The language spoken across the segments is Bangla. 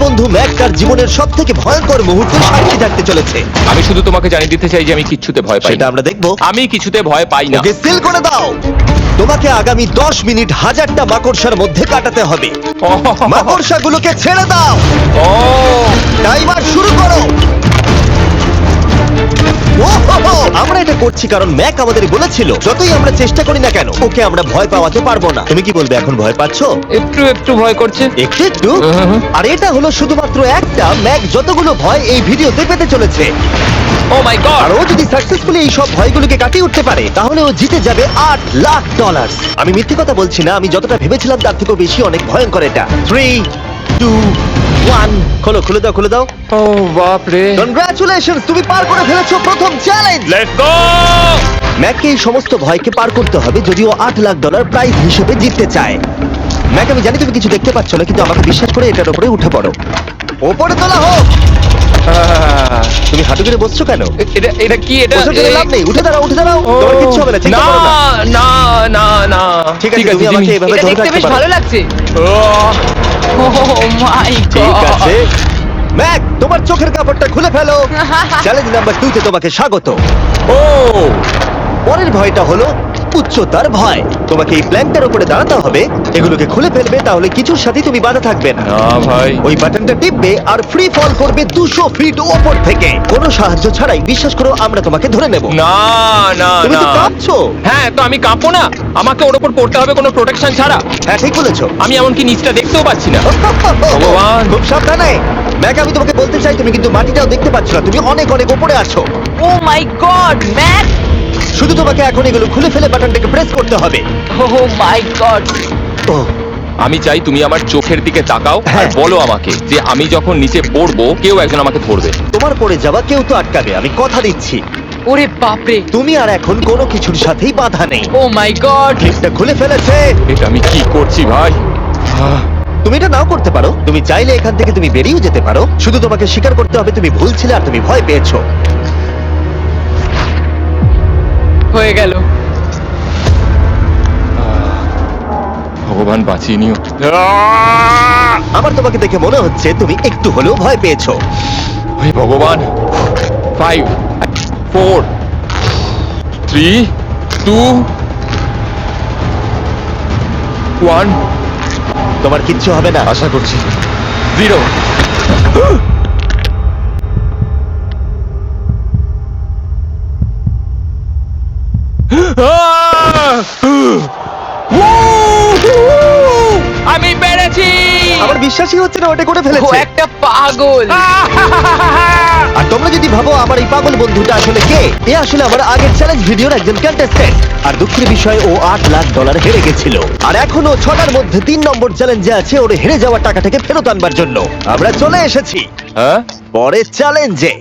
বন্ধু ম্যাক তার জীবনের সবথেকে ভয়ঙ্কর মুহূর্তে সাক্ষী থাকতে চলেছে। আমি শুধু তোমাকে জানিয়ে দিতে চাই যে আমি কিচ্ছুতে ভয় পাই সেটা না। আমরা দেখবো। আমি কিছুতে ভয় পাই না। ওকে সিল করে দাও। তোমাকে আগামী 10 মিনিট 1000টা মাকড়সার মধ্যে কাটাতে হবে। মাকড়সাগুলোকে ছেড়ে দাও। ও টাইমার শুরু করো। ওহো! আমরা এটা করছি কারণ ম্যাক আমাদের বলেছিল যতই আমরা চেষ্টা করি না কেন ওকে আমরা ভয় পাওয়াতে পারবো না। তুমি কি বলবে, এখন ভয় পাচ্ছো? একটু একটু ভয় করছে। একটু একটু? হুম। আর এটা হলো শুধুমাত্র একটা। ম্যাক যতগুলো ভয় এই ভিডিওতে পেতে চলেছে, ও মাই গড। আর ও যদি সাকসেসফুলি এই সব ভয়গুলোকে কাটিয়ে উঠতে পারে তাহলে ও জিতে যাবে $8 লাখ। আমি মিথ্যে কথা বলছি না, আমি যতটা ভেবেছিলাম তার থেকেও বেশি অনেক ভয়ঙ্কর এটা। 3, 2, 1 খোলো, খুলে দাও, খুলে দাও। ও বাপ রে। কনগ্রাচুলেশনস, তুমি পার করে ফেলেছো প্রথম চ্যালেঞ্জ। Let's go. ম্যাককে এই সমস্ত ভয়কে পার করতে হবে যদি ও $8 লাখ প্রাইজ হিসেবে জিততে চায়। ম্যাক, আমি জানি তুমি কিছু দেখতে পাচ্ছ না, কিন্তু আমাকে বিশ্বাস করে এটার উপরে উঠে পড়ো। ওপরে তোলা হোক। তুমি হাঁটু করে বসছো কেন? এটা এটা কি? এটা বসে গেলে লাভ নেই, উঠে দাঁড়াও, উঠে দাঁড়াও। তোমার কিচ্ছু হবে না, চিন্তা না করো না। না না না। ঠিক আছে, তুমি আমাকে এভাবে এটা ধরে দেখতে রাখতে বেশ পারো। ভালো লাগছে। ও মাই ঠিক গড। আছে ম্যাক, তোমার চোখের কাপড়টা খুলে ফেলো। চ্যালেঞ্জ নাম্বার 2 তে তোমাকে স্বাগত। ও পরের ভয়টা হলো উচ্চতার ভয়। তোমাকে এই প্ল্যানটার উপরে দাঁড়াতে হবে, এগুলোকে খুলে ফেলবে, তাহলে কিছুর সাথে তুমি বাধা থাকবে না। না ভাই। ওই বাটনটা টিপবে আর ফ্রি ফল করবে 200 ফিট ওপর থেকে। কোনো সাহায্য ছাড়াই, বিশ্বাস করো আমরা তোমাকে ধরে নেব। না না তুমি না। তো কাঁপছো। হ্যাঁ, তো আমি কাঁপবো না? আমাকে ওর উপর পড়তে হবে কোনো প্রোটেকশন ছাড়া? হ্যাঁ, ঠিক বলেছো। আমি এমনকি নিচটা দেখতেও পাচ্ছি না। ভগবান। খুব সাবধানে। ম্যাক, আমি তোমাকে বলতে চাই তুমি কিন্তু মাটিটাও দেখতে পাচ্ছ না, তুমি অনেক অনেক উপরে আছো। ও মাই গড, ম্যাক। শুধু তোমাকে এখন এগুলো খুলে ফেলে বাটনটাকে প্রেস করতে হবে। ও মাই গড। ওহ, আমি চাই তুমি আমার চোখের দিকে তাকাও আর হ্যাঁ। বলো আমাকে যে আমি যখন নিচে পড়বো কেউ একজন আমাকে ধরবে। তোমার পড়ে যাওয়া কেউ তো আটকাবে, আমি কথা দিচ্ছি। ওরে বাপরে। তুমি আর এখন কোনো কিছুর সাথেই বাধা নেই। ও মাই গড। ক্লিপটা খুলে ফেলেছে। এটা আমি কি করছি ভাই? তুমি এটা নাও করতে পারো, তুমি চাইলে এখান থেকে তুমি বেরিয়েও যেতে পারো। শুধু তোমাকে স্বীকার করতে হবে তুমি ভুল ছিলে আর তুমি ভয় পেয়েছো। হয়ে গেল। ভগবান বাঁচিয়ে নিও। আমার তোমাকে দেখে মনে হচ্ছে তুমি একটু হলেও ভয় পেয়েছো। হে ভগবান। 5 4 3 2 1 তোমার কিচ্ছু হবে না। আশা করছি 0। আমি পেরেছি। আমার বিশ্বাসই হচ্ছে না ওটা করে ও ফেলেছে। একটা পাগল। আর তোমরা যদি ভাবো আমার এই পাগল বন্ধুটা আসলে কে, এ আসলে আমার আগের চ্যালেঞ্জ ভিডিওর একজন কন্টেস্ট্যান্ট। আর দুঃখের বিষয় ও $8 লাখ হেরে গেছিল। আর এখনো 6টার মধ্যে 3 নম্বর চ্যালেঞ্জে আছে ওর হেরে যাওয়া টাকাটাকে ফেরত আনবার জন্য। আমরা চলে এসেছি হ্যাঁ, পরের চ্যালেঞ্জে।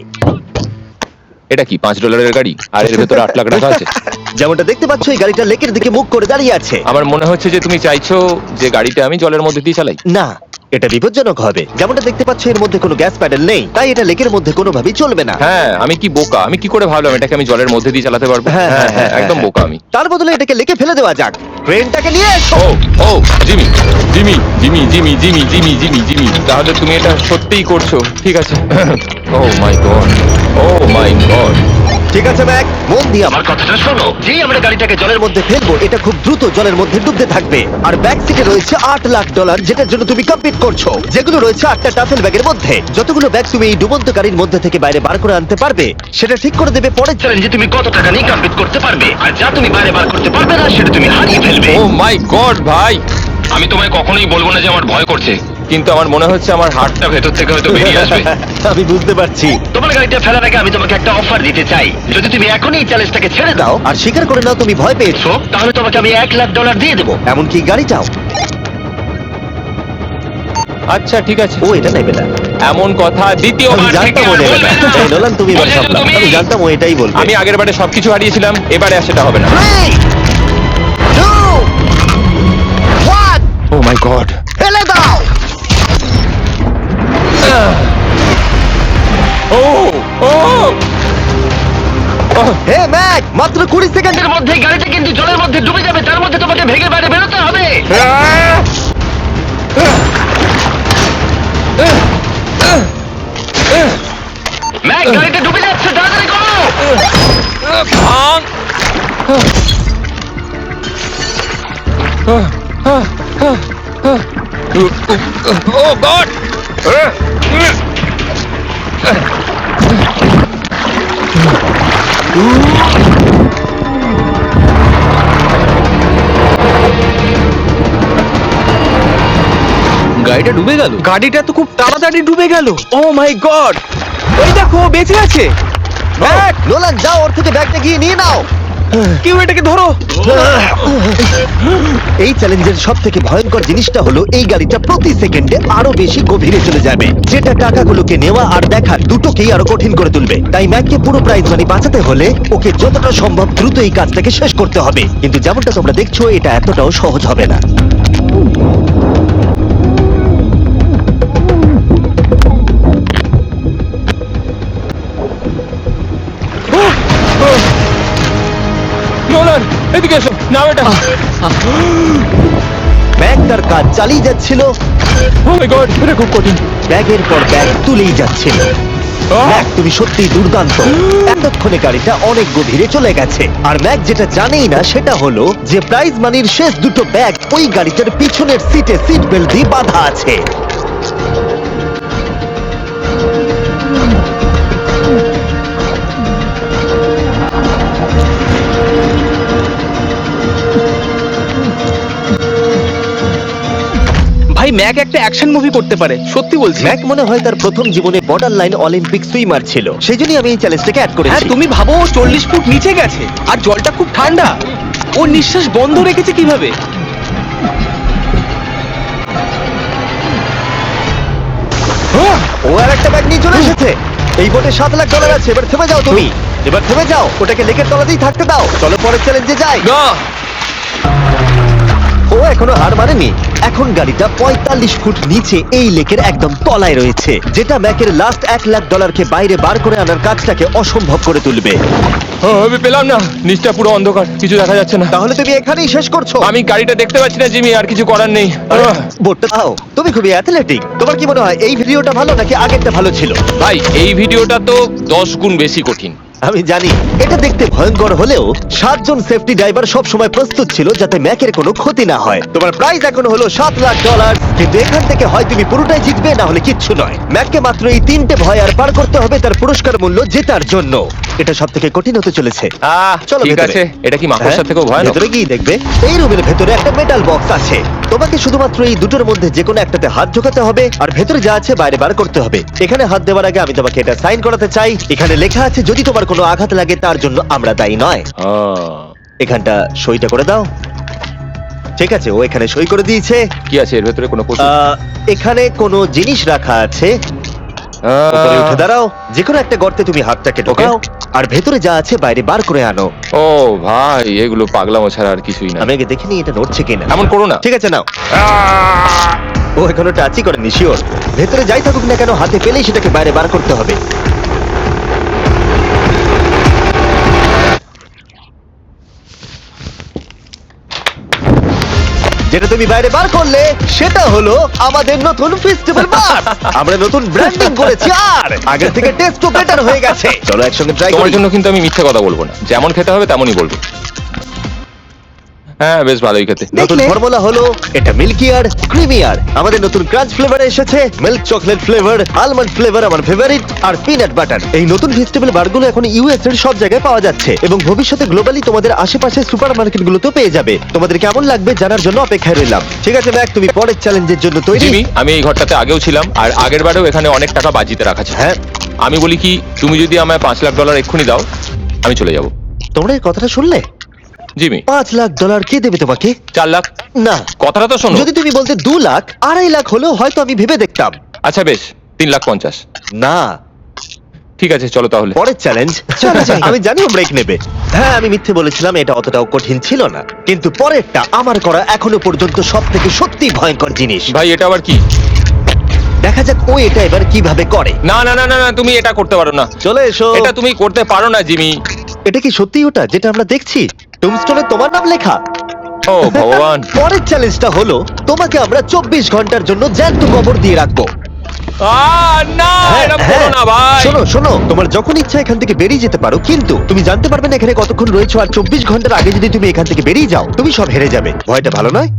এটা কি $5 গাড়ি আর এর ভেতরে $8 লাখ আছে? যেমনটা দেখতে পাচ্ছ এই গাড়িটা লেকের দিকে মুখ করে দাঁড়িয়ে আছে। আমার মনে হচ্ছে যে তুমি চাইছো যে গাড়িটা আমি জলের মধ্যে দিয়ে চালাই। না, এটা বিপজ্জনক হবে। যেমনটা দেখতে পাচ্ছ এর মধ্যে কোনো গ্যাস প্যাডেল নেই, তাই এটা লেকের মধ্যে কোনোভাবেই চলবে না। হ্যাঁ, আমি কি বোকা! আমি কি করে ভাবলাম এটাকে আমি জলের মধ্যে দিয়ে চালাতে পারবো? হ্যাঁ, হ্যাঁ, হ্যাঁ, একদম বোকা আমি। তার বদলে এটাকে লেকে ফেলে দেওয়া যাক। ট্রেনটাকে নিয়ে এসো। Oh oh Jimmy Jimmy Jimmy Jimmy Jimmy Jimmy Jimmy Jimmy তাহলে তুমি এটা সত্যিই করছো? ঠিক আছে। Oh my God, oh my God. ঠিক আছে ম্যাক, মন দিয়ে আমার কথাটা শোনো। যেই আমরা গাড়িটাকে জলের মধ্যে ফেলবো এটা খুব দ্রুত জলের মধ্যে ডুবতে থাকবে। আর ব্যাক সিটে রয়েছে $8 লাখ, যেটার জন্য তুমি কম্পিট করছো। যেগুলো রয়েছে 8টা টাফেল ব্যাগের মধ্যে। যতগুলো ব্যাগ তুমি এই ডুবন্ত গাড়ির মধ্যে থেকে বাইরে বার করে আনতে পারবে সেটা ঠিক করে দেবে পরের চ্যালেঞ্জে তুমি কত টাকা নিয়ে কম্পিট করতে পারবে। আর যা তুমি বাইরে বার করতে পারবে না সেটা তুমি হারিয়ে ফেলবে। ও মাই গড ভাই, আমি তোমায় কখনোই বলবো না যে আমার ভয় করছে, কিন্তু আমার মনে হচ্ছে আমার হার্টটা ভেতর থেকে হয়তো বেরিয়ে আসবে। আমি বুঝতে পারছি। তোমার গাড়িটা ফেলার আগে আমি তোমাকে একটা অফার দিতে চাই। যদি তুমি এখনই এই চ্যালেঞ্জটাকে ছেড়ে দাও দাও আর স্বীকার করে নাও তুমি ভয় পেয়েছো, তাহলে তোমাকে আমি $1 লাখ দিয়ে দেবো। এমনকি গাড়িটাও। আচ্ছা ঠিক আছে। ও এটা নেবে না। এমন কথা আমি দ্বিতীয়বার থেকে জানতাম ও আর নেবে বলবে না। না। এই নোলান, তুমি এবার বুঝেছো সামলাও। তুমি? আমি জানতাম ও এটাই বলবে। আমি আগের বারে সবকিছু হারিয়েছিলাম, এবারে আর সেটা হবে না। 3, 2, 1 ও মাই গড। ফেলে দাও। ও ও হে ম্যাক, মাত্র 20 সেকেন্ডের এর মধ্যে গাড়িটা কিন্তু জলের মধ্যে ডুবে যাবে, তার মধ্যে তোমাকে ভেঙে বাইরে বেরোতে হবে। গাড়িটা ডুবে যাচ্ছে, তাড়াতাড়ি করো। ভাঙ। ও গড! গাড়িটা ডুবে গেল। গাড়িটা তো খুব তাড়াতাড়ি ডুবে গেল। ও মাই গড, ওই দেখো ও বেঁচে আছে। ব্যাগ, নোলান যাও, ওর থেকে ব্যাগটা গিয়ে নিয়ে নাও। কেউ এটাকে ধরো। এই চ্যালেঞ্জের সব থেকে ভয়ঙ্কর জিনিসটা হলো এই গাড়িটা প্রতি সেকেন্ডে আরো বেশি গভীরে চলে যাবে, যেটা টাকাগুলোকে নেওয়া আর দেখা দুটোকেই আরো কঠিন করে তুলবে। তাই ম্যাককে পুরো প্রাইজ মানি বাঁচাতে হলে ওকে যতটা সম্ভব দ্রুত এই কাজটাকে শেষ করতে হবে। কিন্তু যেমনটা তোমরা দেখছো, এটা এতটাও সহজ হবে না। নোলান, এদিকে এসো, নাও এটা। ম্যাক তার কাজ চালিয়ে যাচ্ছিল, ও মাই গড, এটা খুব কঠিন। ব্যাগের পর ব্যাগ তুলেই যাচ্ছিল। ম্যাক, তুমি সত্যিই দুর্দান্ত। এতক্ষণে গাড়িটা অনেক গভীরে চলে গেছে। আর ম্যাক যেটা জানেই না সেটা হলো যে প্রাইজ মানির শেষ দুটো ব্যাগ ওই গাড়িটার পিছনের সিটে সিট বেল্ট দিয়ে বাঁধা আছে। ভাই ম্যাক একটা অ্যাকশন মুভি করতে পারে, সত্যি বলছি। ম্যাক মনে হয় তার প্রথম জীবনে বর্ডার লাইন অলিম্পিক সুইমার ছিল, সেই জন্যই আমি এই চ্যালেঞ্জটাকে অ্যাড হ্যাঁ, করেছি। তুমি ভাবো ও 40 ফুট নিচে গেছে আর জলটা খুব ঠান্ডা। ও নিঃশ্বাস বন্ধ রেখেছে কিভাবে? ও আর একটা ব্যাগ নিয়ে চলে এসেছে। এই বোটে $7,00,000 আছে। এবার থেমে যাও তুমি, এবার থেমে যাও, ওটাকে লেকের তলাতেই থাকতে দাও। চলো পরের চ্যালেঞ্জে যাই। না, ও এখনো হার মানেনি। এখন গাড়িটা 45 ফুট নিচে এই লেকের একদম তলায় রয়েছে, যেটা ম্যাকের লাস্ট $1,00,000কে বাইরে বার করে আনার কাজটাকে অসম্ভব করে তুলবে। ও, আমি পেলাম না, নিচটা পুরো অন্ধকার, কিছু দেখা যাচ্ছে না। তাহলে তুমি এখানেই শেষ করছো? আমি গাড়িটা দেখতে পাচ্ছি না জিমি, আর কিছু করার নেই। বোটটা দাও। তুমি খুবই অ্যাথলেটিক। তোমার কি মনে হয় এই ভিডিওটা ভালো নাকি আগেরটা ভালো ছিল? ভাই, এই ভিডিওটা তো 10 গুণ বেশি কঠিন। আমি জানি এটা দেখতে ভয়ঙ্কর হলেও 7 জন সেফটি ড্রাইভার সব সময় প্রস্তুত ছিল যাতে ম্যাকের কোনো ক্ষতি না হয়। তোমার প্রাইস এখন হলো $7,00,000, কিন্তু এখান থেকে হয় তুমি পুরোটাই জিতবে, না হলে কিচ্ছু নয়। ম্যাককে মাত্র এই 3টে ভয় আর পার করতে হবে তার পুরস্কার মূল্য জেতার জন্য। এটা সব থেকে কঠিন হতে চলেছে। চলো ঠিক ভেতরে। আছে, এটা কি মাকড়সার থেকেও ভয়ানক? ভেতরে গিয়ে দেখবে এই রুমের ভেতরে একটা মেটাল বক্স আছে। তোমাকে শুধুমাত্র এই দুটোর মধ্যে যে কোনো একটাতে হাত ঢোকাতে হবে আর ভেতরে যা আছে বাইরে বার করতে হবে। এখানে হাত দেওয়ার আগে আমি তোমাকে এটা সাইন করাতে চাই। এখানে লেখা আছে যদি তোমার কোনো আঘাত লাগে তার জন্য আমরা দায়ী নয়। এখানটা সইটা করে দাও। ঠিক আছে, ও এখানে সই করে দিয়েছে। কি আছে এর ভেতরে? কোনো পশু? এখানে কোনো জিনিস রাখা আছে। উপরে উঠে দাঁড়াও, যে কোনো একটা গর্তে তুমি হাতটাকে ঢোকাও আর ভেতরে যা আছে বাইরে বার করে আনো। ও ভাই, এগুলো পাগলামো ছাড়া আর কিছুই না। আমি আগে দেখিনি এটা নড়ছে কিনা। এমন করো না। ঠিক আছে, নাও। ও এখনো টাচই করেনি, শিওর। ভেতরে যাই থাকুক না কেন, হাতে পেলেই সেটাকে বাইরে বার করতে হবে। যেটা তুমি বাইরে বার করলে সেটা হলো আমাদের নতুন ফেস্টিভ্যাল বার। আমরা নতুন ব্র্যান্ডিং করেছি আর আগের থেকে টেস্টও বেটার হয়ে গেছে। চলো একসঙ্গে ট্রাই তোমার করি। জন্য কিন্তু আমি মিথ্যে কথা বলবো না, যেমন খেতে হবে তেমনই বলবো। হ্যাঁ, বেশ ভালোই খেতে। নতুন ফর্মুলা হলো এটা মিল্কিয়ার ক্রিমিয়ার। আমাদের নতুন ক্রাঞ্চ ফ্লেভার এসেছে, milk chocolate flavour, almond flavour আমার ফেভারিট, আর পিনাট বাটার। এই নতুন ফেস্টিভ্যাল বারগুলো এখন ইউএস এর সব জায়গায় পাওয়া যাচ্ছে এবং ভবিষ্যতে গ্লোবালি তোমাদের আশেপাশে সুপারমার্কেটগুলোতেও পেয়ে যাবে। তোমাদের কেমন লাগবে জানার জন্য অপেক্ষায় রইলাম। ঠিক আছে ম্যাক, তুমি পরের চ্যালেঞ্জের জন্য তৈরি? জিমি, আমি এই ঘরটাতে আগেও ছিলাম আর আগের বারেও এখানে অনেক টাকা বাজিতে রাখা ছিল। হ্যাঁ, আমি বলি কি, তুমি যদি আমায় $5,00,000 এক্ষুনি দাও, আমি চলে যাব। তোমরা এই কথাটা শুনলে? জিমি, $5,00,000 কে দেবে তোমাকে? 4 লাখ। না, কথাটা তো শোনো। যদি তুমি বলতে 2 লাখ, 2.5 লাখ হলেও হয়তো আমি ভেবে দেখতাম। আচ্ছা বেশ, 3,50,000। না, ঠিক আছে, চলো তাহলে। পরের চ্যালেঞ্জ। আমি জানি ও ব্রেক নেবে। হ্যাঁ, আমি মিথ্যে বলেছিলাম, এটা অতটাও কঠিন ছিল না, কিন্তু পরেরটা আমার করা এখনো পর্যন্ত সব থেকে সত্যি ভয়ঙ্কর জিনিস। ভাই, এটা আবার কি? দেখা যাক ও এটা এবার কিভাবে করে। না না না না না, তুমি এটা করতে পারো না। চলে এসো। এটা তুমি করতে পারো না জিমি। এটা কি সত্যি ওটা যেটা আমরা দেখছি? টুমস্টোনে তোমার নাম লেখা। ও ভগবান। পরের চ্যালেঞ্জটা হলো তোমাকে আমরা 24 ঘন্টার জন্য জ্যান্ত কবর দিয়ে রাখবো। না এটা করো না ভাই। শোনো শোনো, তোমার যখন ইচ্ছা এখান থেকে বেরিয়ে যেতে পারো, কিন্তু তুমি জানতে পারবে না এখানে কতক্ষণ রয়েছো। আর 24 ঘন্টার আগে যদি তুমি এখান থেকে বেরিয়ে যাও, তুমি সব হেরে যাবে। ভয়টা ভালো নয়?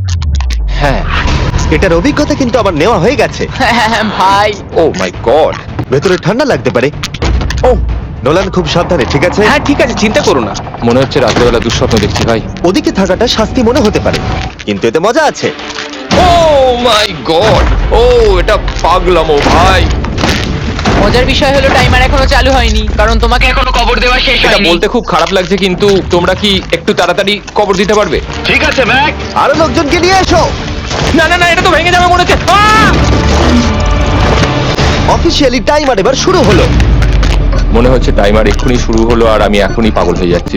হ্যাঁ। এটার অভিজ্ঞতা কিন্তু আমার নেওয়া হয়ে গেছে। ভাই ও মাই গড। ভেতরে ঠান্ডা লাগতে পারে। ও নোলান, খুব সাবধানে, ঠিক আছে? হ্যাঁ ঠিক আছে, চিন্তা করো না। মনে হচ্ছে রাত্রেবেলা দুঃস্বপ্ন দেখছি ভাই। ওদিকে থাকাটা শাস্তি মনে হতে পারে, কিন্তু এতে মজা আছে। ও মাই গড, ও এটা পাগলামো ভাই। মজার বিষয় হলো টাইমার এখনো চালু হয়নি, কারণ তোমাকে এখনো কবর দেওয়া শেষ এটা হয়নি। বলতে খুব খারাপ লাগছে, কিন্তু তোমরা কি একটু তাড়াতাড়ি কবর দিতে পারবে? ঠিক আছে ম্যাক, আরো লোকজনকে নিয়ে এসো। না না না, এটা তো ভেঙে যাবে মনে হচ্ছে। অফিসিয়ালি টাইমার এবার শুরু হলো। মনে হচ্ছে টাইমার এক্ষুনি শুরু হলো আর আমি এখনই পাগল হয়ে যাচ্ছি।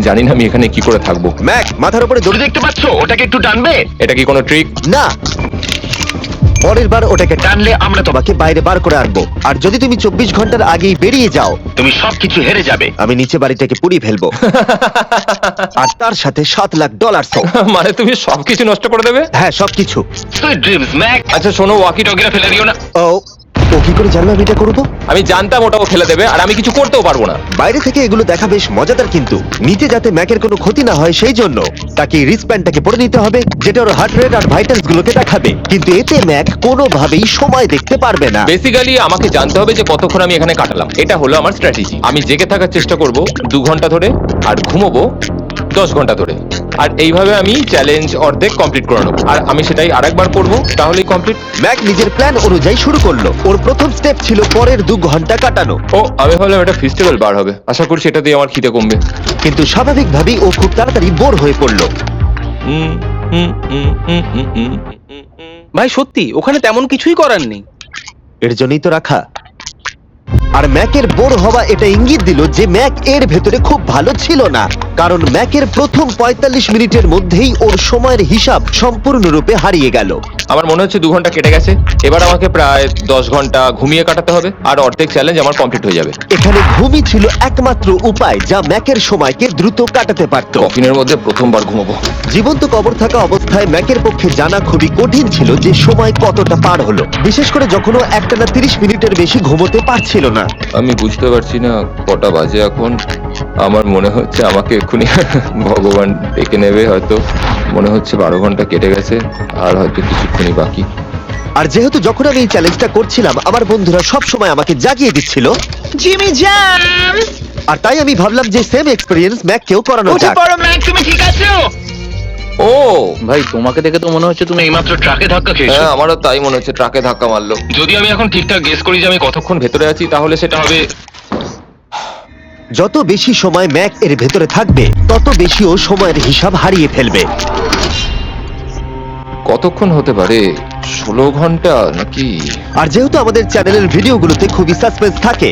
জানি না আমি এখানে কি করে থাকবো। ম্যাক, মাথার উপরে দড়ি দড়ি। দেখতে পাচ্ছ? ওটাকে একটু টানবে। এটা কি কোনো ট্রিক? না, পরের বার ওটাকে টানলে আমরা তোমাকে বাইরে বার করে আনবো। আর যদি তুমি 24 ঘন্টার আগেই বেরিয়ে যাও, তুমি সবকিছু হেরে যাবে। আমি নিচে বাড়িটাকে পুড়িয়ে ফেলবো। আর তার সাথে $7 লাখ। মানে তুমি সবকিছু নষ্ট করে দেবে? হ্যাঁ, সবকিছু। Sweet dreams Mac. আচ্ছা শোনো, ওয়াকি টগিরা ফেলে দিও না। ও কি করে জানবে আমি এটা করবো? আমি জানতাম ওটাও ফেলে দেবে আর আমি কিছু করতেও পারবো না। বাইরে থেকে এগুলো দেখা বেশ মজাদার, কিন্তু নিচে যাতে ম্যাকের কোনো ক্ষতি না হয় সেই জন্য তাকে রিস্টব্যান্ডটাকে পরে নিতে হবে, যেটা ওর হার্ট রেট আর ভাইটালস গুলোকে দেখাবে। কিন্তু এতে ম্যাক কোনোভাবেই সময় দেখতে পারবে না। বেসিক্যালি আমাকে জানতে হবে যে কতক্ষণ আমি এখানে কাটালাম। এটা হলো আমার স্ট্র্যাটেজি। আমি জেগে থাকার চেষ্টা করব 2 ঘন্টা ধরে আর ঘুমোবো 10 ঘন্টা ধরে। আর এইভাবে আমি চ্যালেঞ্জ অর্ধেক কমপ্লিট করে নেবো। আর আমি সেটাই আরেকবার করবো, তাহলেই কমপ্লিট। ম্যাক নিজের প্ল্যান অনুযায়ী শুরু করলো। ওর প্রথম স্টেপ ছিল পরের 2 ঘন্টা কাটানো, ও আমি ভাবলাম এটা ফেস্টিভ্যাল বার হবে। আশা করছি এটা দিয়ে আমার খিদে কমবে। কিন্তু স্বাভাবিকভাবেই ও খুব তাড়াতাড়ি বোর হয়ে পড়লো। হুম, হুম, হুম, হুম, হুম, হুম, হুম, হুম। ভাই সত্যি ওখানে তেমন কিছুই করার নেই। এর জন্যই তো রাখা। আর ম্যাকের বোর হওয়া এটা ইঙ্গিত দিল যে ম্যাক এর ভেতরে খুব ভালো ছিল না, কারণ ম্যাকের প্রথম 45 মিনিটের মধ্যেই ওর সময়ের হিসাব সম্পূর্ণরূপে হারিয়ে গেল। আমার মনে হচ্ছে 2 ঘন্টা কেটে গেছে। এবার আমাকে প্রায় 10 ঘন্টা ঘুমিয়ে কাটাতে হবে আর অর্ধেক চ্যালেঞ্জ আমার কমপ্লিট হয়ে যাবে। এখানে ঘুমই ছিল একমাত্র উপায় যা ম্যাকের সময়কে দ্রুত কাটাতে পারত। কফিনের মধ্যে প্রথমবার ঘুমাবো। জীবন্ত কবর থাকা অবস্থায় ম্যাকের পক্ষে জানা খুবই কঠিন ছিল যে সময় কতটা পার হলো, বিশেষ করে যখন ও একটানা 30 মিনিটের বেশি ঘুমোতে পারছিল না। আমি বুঝতে পারছি না কটা বাজে এখন। আমার মনে হচ্ছে আমাকে এক্ষুনি ভগবান ডেকে নেবে হয়তো। মনে হচ্ছে 12 ঘন্টা কেটে গেছে আর হয়তো কিছুক্ষণই বাকি। আর যেহেতু যখন আমি এই চ্যালেঞ্জটা করছিলাম আমার বন্ধুরা সব সময় আমাকে জাগিয়ে দিচ্ছিল, জিমি জ্যাম আর তাই আমি ভাবলাম যে সেম এক্সপেরিয়েন্স ম্যাককেও করানো উঠে যাক। পড়ো ম্যাক, তুমি ঠিক আছো? ও ভাই তোমাকে দেখে তো মনে হচ্ছে তুমি তুমি এইমাত্র ট্রাকে ধাক্কা খেয়েছো। হ্যাঁ, আমারও তাই মনে হচ্ছে। ট্রাকে ধাক্কা মারলো। যদি আমি এখন ঠিকঠাক গেস করি যে আমি কতক্ষণ ভেতরে আছি তাহলে সেটা হবে। যত বেশি সময় ম্যাক এর ভেতরে থাকবে তত বেশি ও সময়ের হিসাব হারিয়ে ফেলবে। কতক্ষণ হতে পারে? 16 ঘন্টা নাকি? আর যেহেতু আমাদের চ্যানেলের ভিডিওগুলোতে খুবই সাসপেন্স থাকে,